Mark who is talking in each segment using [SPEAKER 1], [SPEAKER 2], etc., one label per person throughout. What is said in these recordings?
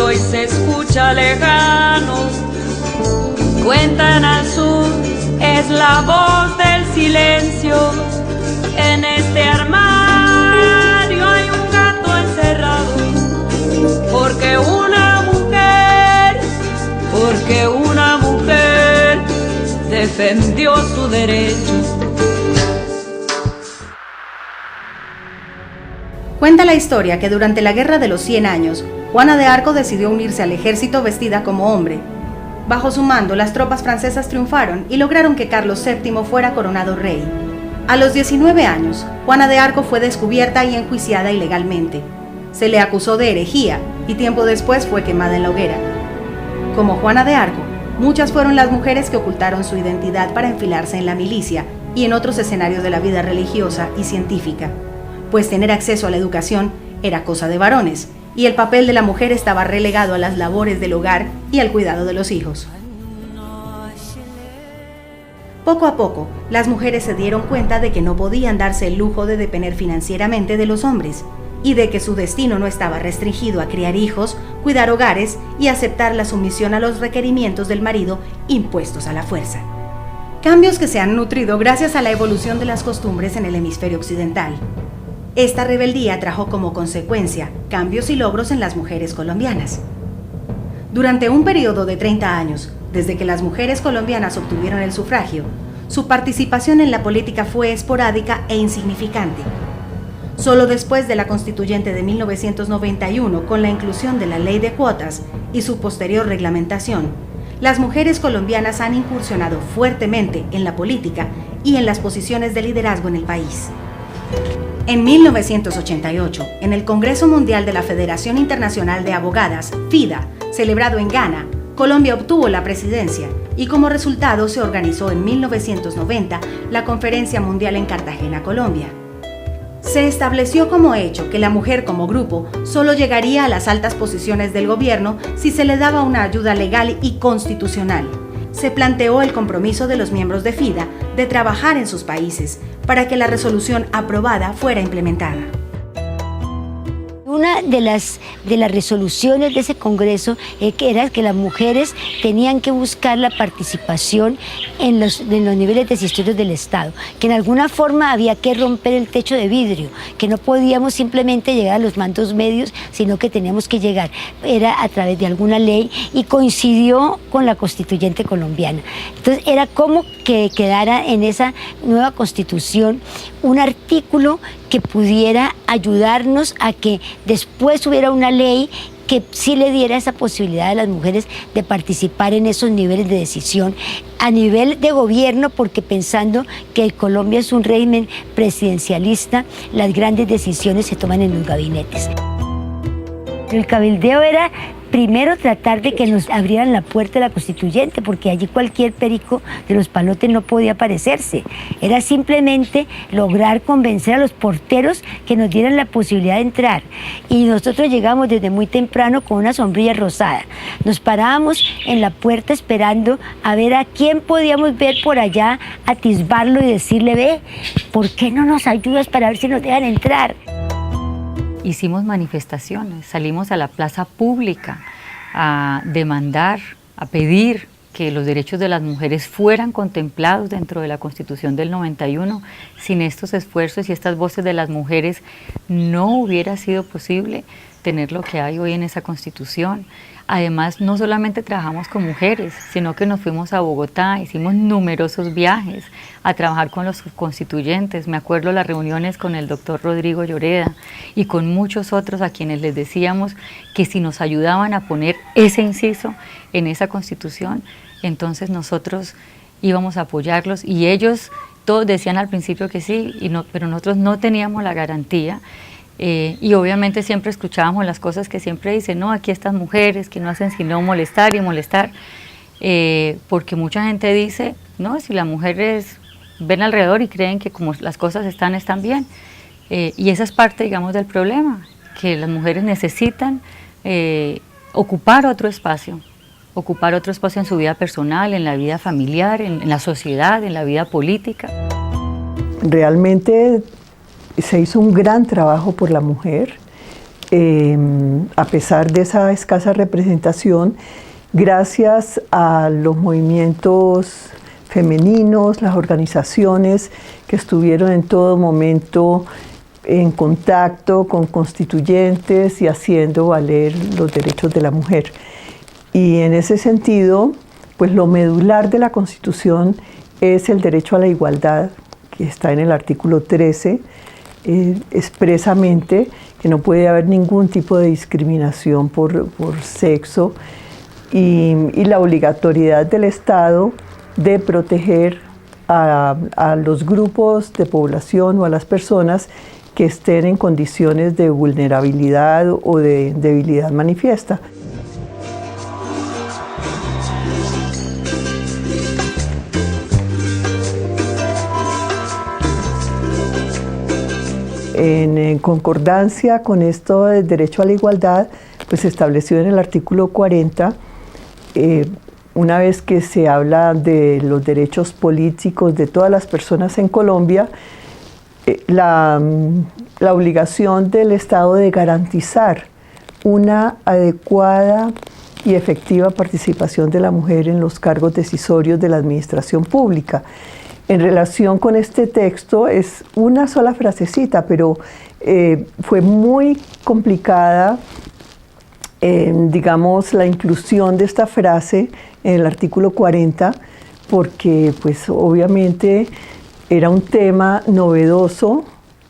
[SPEAKER 1] hoy se escucha lejano. Cuentan al sur, es la voz del silencio. En este armario hay un gato encerrado, porque una mujer defendió su derecho.
[SPEAKER 2] Cuenta la historia que durante la Guerra de los 100 años, Juana de Arco decidió unirse al ejército vestida como hombre. Bajo su mando, las tropas francesas triunfaron y lograron que Carlos VII fuera coronado rey. A los 19 años, Juana de Arco fue descubierta y enjuiciada ilegalmente. Se le acusó de herejía y tiempo después fue quemada en la hoguera. Como Juana de Arco, muchas fueron las mujeres que ocultaron su identidad para enfilarse en la milicia y en otros escenarios de la vida religiosa y científica, pues tener acceso a la educación era cosa de varones, y el papel de la mujer estaba relegado a las labores del hogar y al cuidado de los hijos. Poco a poco, las mujeres se dieron cuenta de que no podían darse el lujo de depender financieramente de los hombres, y de que su destino no estaba restringido a criar hijos, cuidar hogares y aceptar la sumisión a los requerimientos del marido impuestos a la fuerza. Cambios que se han nutrido gracias a la evolución de las costumbres en el hemisferio occidental. Esta rebeldía trajo como consecuencia cambios y logros en las mujeres colombianas. Durante un periodo de 30 años, desde que las mujeres colombianas obtuvieron el sufragio, su participación en la política fue esporádica e insignificante. Solo después de la Constituyente de 1991, con la inclusión de la Ley de Cuotas y su posterior reglamentación, las mujeres colombianas han incursionado fuertemente en la política y en las posiciones de liderazgo en el país. En 1988, en el Congreso Mundial de la Federación Internacional de Abogadas, FIDA, celebrado en Ghana, Colombia obtuvo la presidencia y como resultado se organizó en 1990 la Conferencia Mundial en Cartagena, Colombia. Se estableció como hecho que la mujer como grupo solo llegaría a las altas posiciones del gobierno si se le daba una ayuda legal y constitucional. Se planteó el compromiso de los miembros de FIDA de trabajar en sus países para que la resolución aprobada fuera implementada.
[SPEAKER 3] Una de las resoluciones de ese congreso era que las mujeres tenían que buscar la participación en los niveles decisorios del Estado, que en alguna forma había que romper el techo de vidrio, que no podíamos simplemente llegar a los mandos medios, sino que teníamos que llegar, era a través de alguna ley, y coincidió con la Constituyente colombiana. Entonces era como que quedara en esa nueva Constitución un artículo que pudiera ayudarnos a que después hubiera una ley que sí le diera esa posibilidad a las mujeres de participar en esos niveles de decisión a nivel de gobierno, porque pensando que Colombia es un régimen presidencialista, las grandes decisiones se toman en los gabinetes. El cabildeo era primero tratar de que nos abrieran la puerta de la Constituyente, porque allí cualquier perico de los palotes no podía aparecerse. Era simplemente lograr convencer a los porteros que nos dieran la posibilidad de entrar. Y nosotros llegamos desde muy temprano con una sombrilla rosada. Nos parábamos en la puerta esperando a ver a quién podíamos ver por allá, atisbarlo y decirle: ve, ¿por qué no nos ayudas para ver si nos dejan entrar?
[SPEAKER 4] Hicimos manifestaciones, salimos a la plaza pública a demandar, a pedir que los derechos de las mujeres fueran contemplados dentro de la Constitución del 91. Sin estos esfuerzos y estas voces de las mujeres no hubiera sido posible tener lo que hay hoy en esa Constitución. Además, no solamente trabajamos con mujeres, sino que nos fuimos a Bogotá, hicimos numerosos viajes a trabajar con los constituyentes. Me acuerdo las reuniones con el doctor Rodrigo Lloreda y con muchos otros a quienes les decíamos que si nos ayudaban a poner ese inciso en esa Constitución, entonces nosotros íbamos a apoyarlos, y ellos todos decían al principio que sí, pero nosotros no teníamos la garantía. Y obviamente siempre escuchábamos las cosas que siempre dicen: no, aquí estas mujeres que no hacen sino molestar y molestar, porque mucha gente dice: no, si las mujeres ven alrededor y creen que como las cosas están bien, y esa es parte, digamos, del problema, que las mujeres necesitan ocupar otro espacio en su vida personal, en la vida familiar, en la sociedad, en la vida política.
[SPEAKER 5] Realmente se hizo un gran trabajo por la mujer. a pesar de esa escasa representación, gracias a los movimientos femeninos, las organizaciones que estuvieron en todo momento en contacto con constituyentes y haciendo valer los derechos de la mujer. Y en ese sentido, pues lo medular de la Constitución es el derecho a la igualdad, que está en el artículo 13, expresamente, que no puede haber ningún tipo de discriminación por sexo, y la obligatoriedad del Estado de proteger a los grupos de población o a las personas que estén en condiciones de vulnerabilidad o de debilidad manifiesta. En concordancia con esto del derecho a la igualdad, pues se estableció en el artículo 40, una vez que se habla de los derechos políticos de todas las personas en Colombia, la obligación del Estado de garantizar una adecuada y efectiva participación de la mujer en los cargos decisorios de la administración pública. En relación con este texto es una sola frasecita, pero fue muy complicada, digamos, la inclusión de esta frase en el artículo 40, porque pues obviamente era un tema novedoso,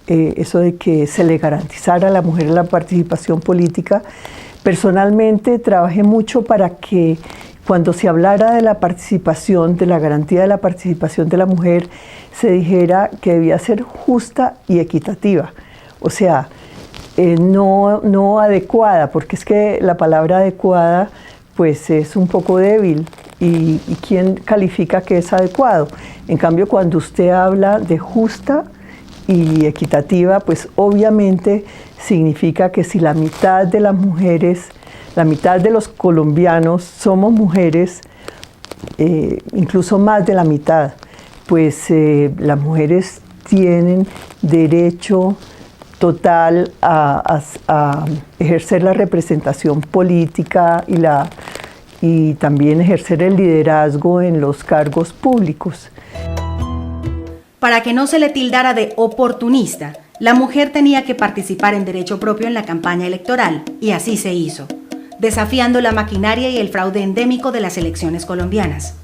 [SPEAKER 5] eso de que se le garantizara a la mujer la participación política. Personalmente trabajé mucho para que cuando se hablara de la participación, de la garantía de la participación de la mujer, se dijera que debía ser justa y equitativa. O sea, no adecuada, porque es que la palabra adecuada pues es un poco débil. ¿Y quién califica que es adecuado? En cambio, cuando usted habla de justa y equitativa, pues obviamente significa que si la mitad de las mujeres, la mitad de los colombianos somos mujeres, incluso más de la mitad, pues las mujeres tienen derecho total a ejercer la representación política y también ejercer el liderazgo en los cargos públicos.
[SPEAKER 2] Para que no se le tildara de oportunista, la mujer tenía que participar en derecho propio en la campaña electoral, y así se hizo, desafiando la maquinaria y el fraude endémico de las elecciones colombianas.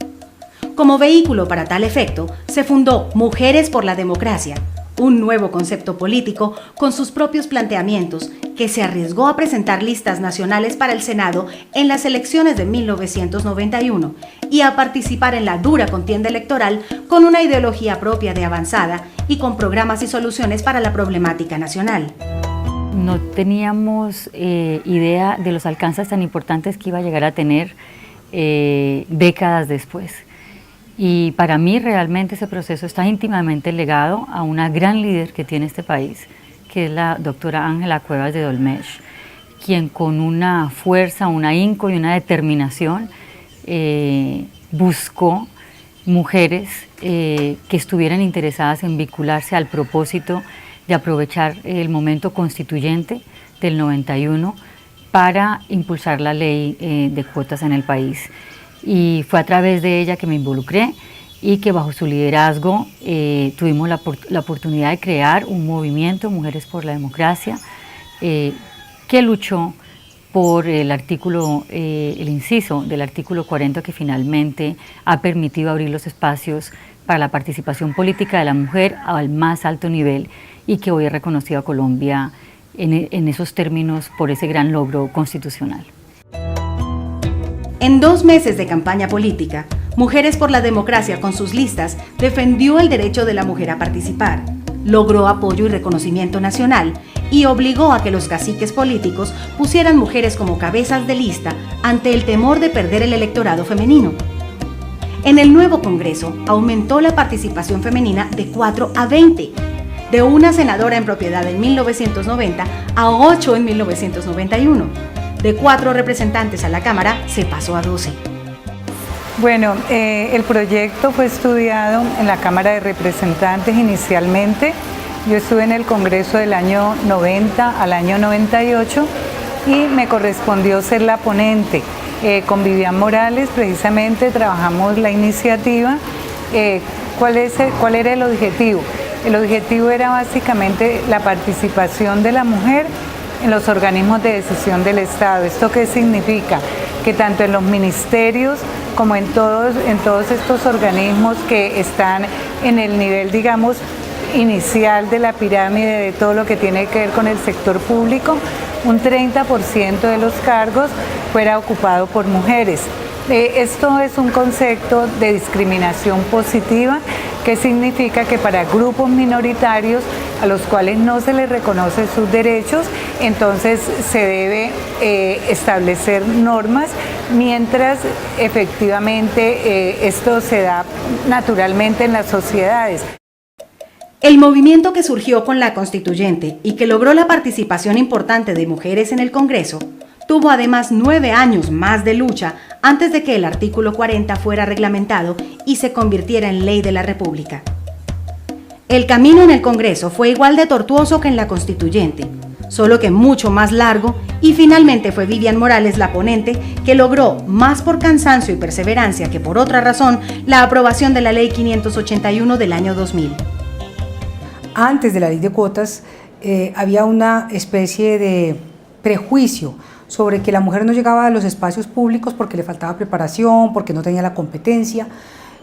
[SPEAKER 2] Como vehículo para tal efecto, se fundó Mujeres por la Democracia, un nuevo concepto político con sus propios planteamientos que se arriesgó a presentar listas nacionales para el Senado en las elecciones de 1991 y a participar en la dura contienda electoral con una ideología propia de avanzada y con programas y soluciones para la problemática nacional.
[SPEAKER 4] No teníamos idea de los alcances tan importantes que iba a llegar a tener décadas después. Y para mí realmente ese proceso está íntimamente ligado a una gran líder que tiene este país, que es la doctora Ángela Cuevas de Dolmetsch, quien con una fuerza, un ahínco y una determinación buscó mujeres que estuvieran interesadas en vincularse al propósito de aprovechar el momento constituyente del 91 para impulsar la ley de cuotas en el país. Y fue a través de ella que me involucré y que bajo su liderazgo tuvimos la oportunidad de crear un movimiento, Mujeres por la Democracia, que luchó por el artículo, el inciso del artículo 40, que finalmente ha permitido abrir los espacios para la participación política de la mujer al más alto nivel y que hoy ha reconocido a Colombia en esos términos por ese gran logro constitucional.
[SPEAKER 2] En 2 meses de campaña política, Mujeres por la Democracia con sus listas defendió el derecho de la mujer a participar, logró apoyo y reconocimiento nacional y obligó a que los caciques políticos pusieran mujeres como cabezas de lista ante el temor de perder el electorado femenino. En el nuevo Congreso aumentó la participación femenina de 4 a 20, de una senadora en propiedad en 1990 a 8 en 1991. De 4 representantes a la Cámara se pasó a 12.
[SPEAKER 6] Bueno, el proyecto fue estudiado en la Cámara de Representantes inicialmente Yo estuve en el Congreso del año 90 al año 98 y me correspondió ser la ponente. Con Vivian Morales precisamente trabajamos la iniciativa. ¿Cuál era el objetivo? El objetivo era básicamente la participación de la mujer en los organismos de decisión del Estado. ¿Esto qué significa? Que tanto en los ministerios como en todos estos organismos que están en el nivel, digamos, inicial de la pirámide de todo lo que tiene que ver con el sector público, un 30% de los cargos fuera ocupado por mujeres. Esto es un concepto de discriminación positiva, que significa que para grupos minoritarios a los cuales no se les reconoce sus derechos, entonces se debe establecer normas, mientras efectivamente esto se da naturalmente en las sociedades.
[SPEAKER 2] El movimiento que surgió con la Constituyente y que logró la participación importante de mujeres en el Congreso, tuvo además 9 años más de lucha antes de que el artículo 40 fuera reglamentado y se convirtiera en ley de la República. El camino en el Congreso fue igual de tortuoso que en la Constituyente, solo que mucho más largo, y finalmente fue Vivian Morales la ponente que logró, más por cansancio y perseverancia que por otra razón, la aprobación de la Ley 581 del año 2000.
[SPEAKER 7] Antes de la ley de cuotas había una especie de prejuicio sobre que la mujer no llegaba a los espacios públicos porque le faltaba preparación, porque no tenía la competencia.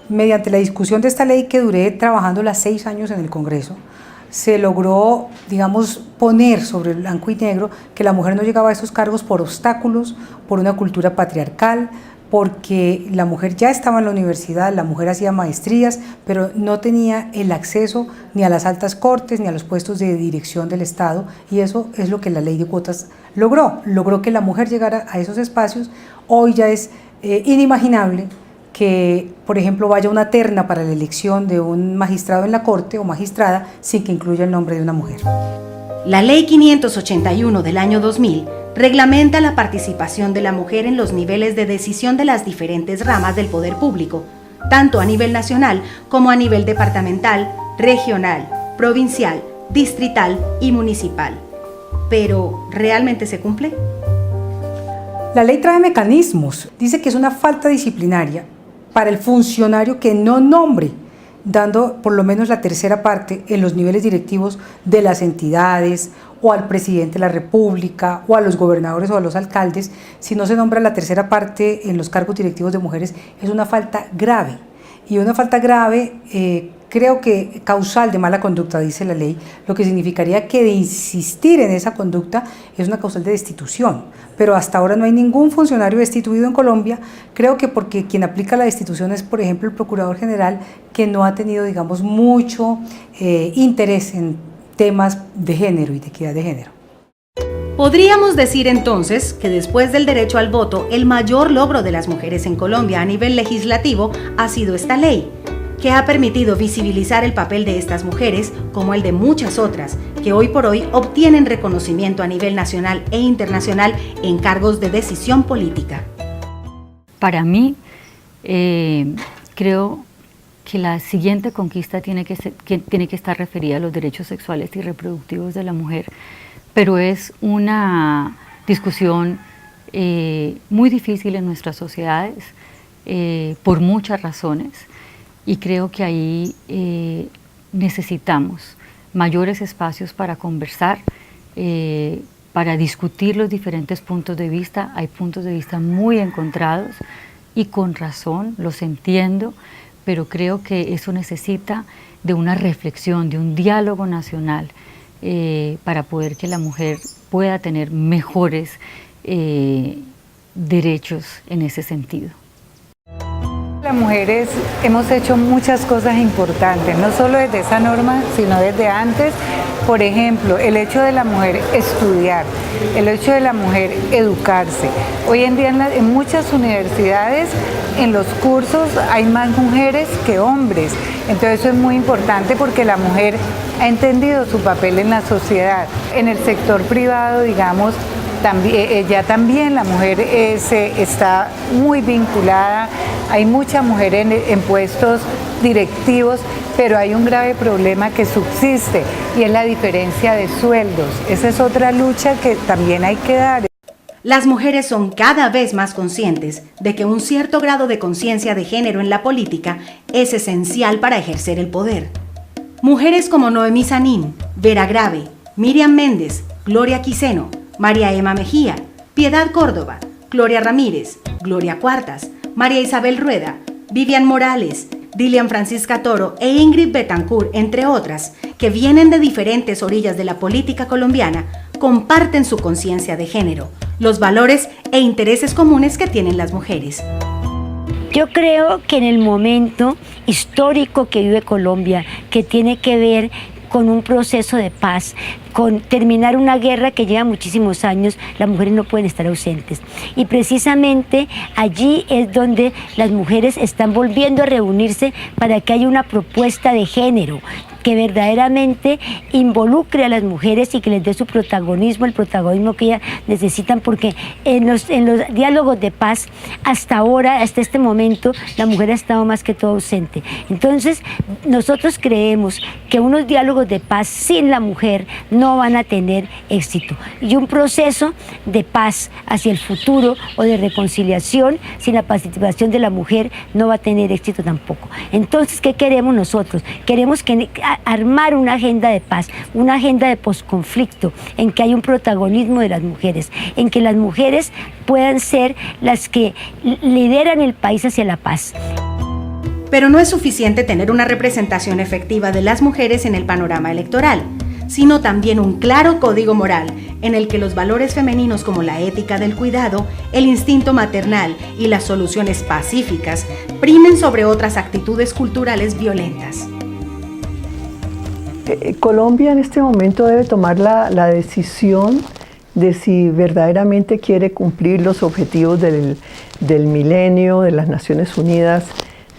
[SPEAKER 7] Mediante la discusión de esta ley, que duré trabajándola 6 años en el Congreso, se logró, digamos, poner sobre blanco y negro que la mujer no llegaba a esos cargos por obstáculos, por una cultura patriarcal, porque la mujer ya estaba en la universidad, la mujer hacía maestrías, pero no tenía el acceso ni a las altas cortes ni a los puestos de dirección del Estado, y eso es lo que la ley de cuotas logró que la mujer llegara a esos espacios. Hoy ya es inimaginable que, por ejemplo, vaya una terna para la elección de un magistrado en la corte o magistrada sin que incluya el nombre de una mujer.
[SPEAKER 2] La Ley 581 del año 2000 reglamenta la participación de la mujer en los niveles de decisión de las diferentes ramas del poder público, tanto a nivel nacional como a nivel departamental, regional, provincial, distrital y municipal. Pero, ¿realmente se cumple?
[SPEAKER 7] La ley trae mecanismos. Dice que es una falta disciplinaria para el funcionario que no nombre, dando por lo menos la tercera parte en los niveles directivos de las entidades, o al presidente de la República, o a los gobernadores o a los alcaldes. Si no se nombra la tercera parte en los cargos directivos de mujeres, es una falta grave. Y una falta grave, creo que causal de mala conducta, dice la ley, lo que significaría que de insistir en esa conducta es una causal de destitución. Pero hasta ahora no hay ningún funcionario destituido en Colombia. Creo que porque quien aplica la destitución es, por ejemplo, el Procurador General, que no ha tenido, digamos, mucho interés en temas de género y de equidad de género.
[SPEAKER 2] Podríamos decir entonces que después del derecho al voto, el mayor logro de las mujeres en Colombia a nivel legislativo ha sido esta ley, que ha permitido visibilizar el papel de estas mujeres, como el de muchas otras, que hoy por hoy obtienen reconocimiento a nivel nacional e internacional en cargos de decisión política.
[SPEAKER 4] Para mí, creo que la siguiente conquista tiene que estar referida a los derechos sexuales y reproductivos de la mujer, pero es una discusión muy difícil en nuestras sociedades por muchas razones, y creo que ahí necesitamos mayores espacios para conversar, para discutir los diferentes puntos de vista. Hay puntos de vista muy encontrados y con razón, los entiendo, pero creo que eso necesita de una reflexión, de un diálogo nacional para poder que la mujer pueda tener mejores derechos en ese sentido.
[SPEAKER 6] Las mujeres hemos hecho muchas cosas importantes, no solo desde esa norma, sino desde antes. Por ejemplo, el hecho de la mujer estudiar, el hecho de la mujer educarse. Hoy en día en muchas universidades, en los cursos, hay más mujeres que hombres. Entonces eso es muy importante porque la mujer ha entendido su papel en la sociedad. En el sector privado, digamos, también la mujer está muy vinculada. Hay mucha mujer en puestos directivos, pero hay un grave problema que subsiste y es la diferencia de sueldos. Esa es otra lucha que también hay que dar.
[SPEAKER 2] Las mujeres son cada vez más conscientes de que un cierto grado de conciencia de género en la política es esencial para ejercer el poder. Mujeres como Noemí Sanín, Vera Grave, Miriam Méndez, Gloria Quiseno, María Emma Mejía, Piedad Córdoba, Gloria Ramírez, Gloria Cuartas, María Isabel Rueda, Vivian Morales, Dilian Francisca Toro e Ingrid Betancourt, entre otras, que vienen de diferentes orillas de la política colombiana, comparten su conciencia de género, los valores e intereses comunes que tienen las mujeres.
[SPEAKER 3] Yo creo que en el momento histórico que vive Colombia, que tiene que ver con un proceso de paz, con terminar una guerra que lleva muchísimos años, las mujeres no pueden estar ausentes. Y precisamente allí es donde las mujeres están volviendo a reunirse para que haya una propuesta de género que verdaderamente involucre a las mujeres y que les dé su protagonismo, el protagonismo que ellas necesitan, porque en los diálogos de paz hasta ahora, hasta este momento, la mujer ha estado más que todo ausente. Entonces, nosotros creemos que unos diálogos de paz sin la mujer no van a tener éxito. Y un proceso de paz hacia el futuro o de reconciliación sin la participación de la mujer no va a tener éxito tampoco. Entonces, ¿qué queremos nosotros? Queremos armar una agenda de paz, una agenda de posconflicto, en que hay un protagonismo de las mujeres, en que las mujeres puedan ser las que lideran el país hacia la paz.
[SPEAKER 2] Pero no es suficiente tener una representación efectiva de las mujeres en el panorama electoral, sino también un claro código moral en el que los valores femeninos como la ética del cuidado, el instinto maternal y las soluciones pacíficas primen sobre otras actitudes culturales violentas.
[SPEAKER 5] Colombia en este momento debe tomar la decisión de si verdaderamente quiere cumplir los objetivos del milenio, de las Naciones Unidas,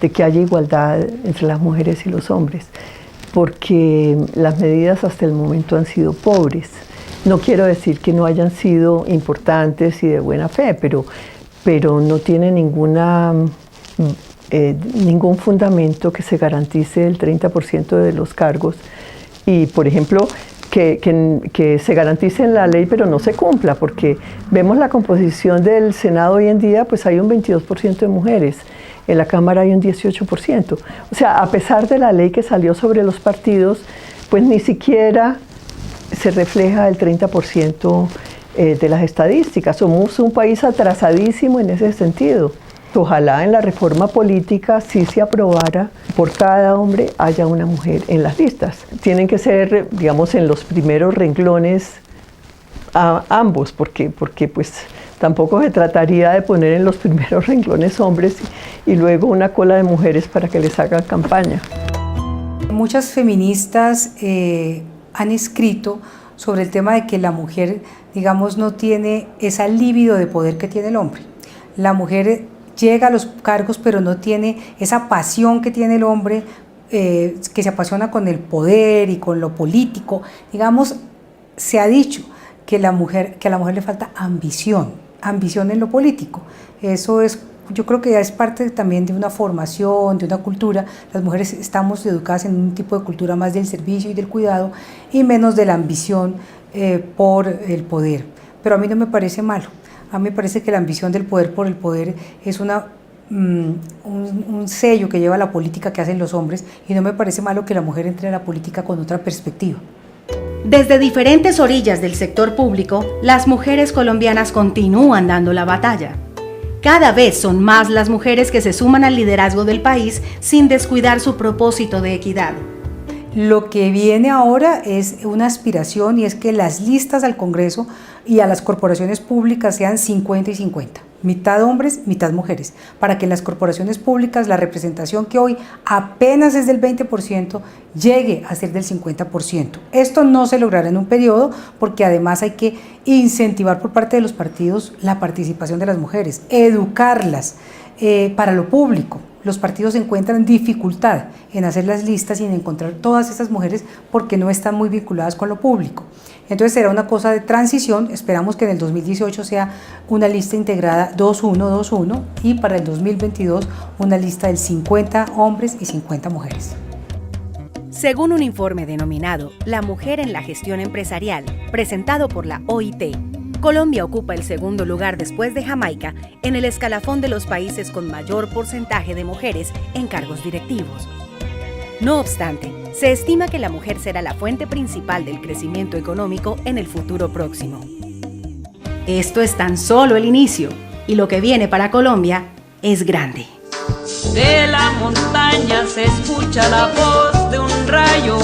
[SPEAKER 5] de que haya igualdad entre las mujeres y los hombres, porque las medidas hasta el momento han sido pobres. No quiero decir que no hayan sido importantes y de buena fe, pero no tiene ningún fundamento que se garantice el 30% de los cargos. Y, por ejemplo, que se garantice en la ley, pero no se cumpla, porque vemos la composición del Senado hoy en día, pues hay un 22% de mujeres, en la Cámara hay un 18%. O sea, a pesar de la ley que salió sobre los partidos, pues ni siquiera se refleja el 30% de las estadísticas. Somos un país atrasadísimo en ese sentido. Ojalá en la reforma política sí se aprobara, por cada hombre haya una mujer en las listas. Tienen que ser, digamos, en los primeros renglones a ambos, porque pues tampoco se trataría de poner en los primeros renglones hombres y luego una cola de mujeres para que les hagan campaña.
[SPEAKER 7] Muchas feministas han escrito sobre el tema de que la mujer, digamos, no tiene esa libido de poder que tiene el hombre. La mujer llega a los cargos, pero no tiene esa pasión que tiene el hombre, que se apasiona con el poder y con lo político. Digamos, se ha dicho que a la mujer le falta ambición en lo político. Eso es, yo creo que ya es parte también de una formación, de una cultura. Las mujeres estamos educadas en un tipo de cultura más del servicio y del cuidado y menos de la ambición por el poder. Pero a mí no me parece malo. A mí me parece que la ambición del poder por el poder es un sello que lleva la política que hacen los hombres, y no me parece malo que la mujer entre a la política con otra perspectiva.
[SPEAKER 2] Desde diferentes orillas del sector público, las mujeres colombianas continúan dando la batalla. Cada vez son más las mujeres que se suman al liderazgo del país sin descuidar su propósito de equidad.
[SPEAKER 7] Lo que viene ahora es una aspiración, y es que las listas al Congreso y a las corporaciones públicas sean 50 y 50, mitad hombres, mitad mujeres, para que en las corporaciones públicas la representación que hoy apenas es del 20% llegue a ser del 50%. Esto no se logrará en un periodo, porque además hay que incentivar por parte de los partidos la participación de las mujeres, educarlas, para lo público. Los partidos encuentran dificultad en hacer las listas y en encontrar todas estas mujeres porque no están muy vinculadas con lo público. Entonces será una cosa de transición, esperamos que en el 2018 sea una lista integrada 2-1-2-1 y para el 2022 una lista del 50 hombres y 50 mujeres.
[SPEAKER 2] Según un informe denominado La mujer en la gestión empresarial, presentado por la OIT, Colombia ocupa el segundo lugar después de Jamaica en el escalafón de los países con mayor porcentaje de mujeres en cargos directivos. No obstante, se estima que la mujer será la fuente principal del crecimiento económico en el futuro próximo. Esto es tan solo el inicio, y lo que viene para Colombia es grande.
[SPEAKER 1] De la montaña se escucha la voz de un rayo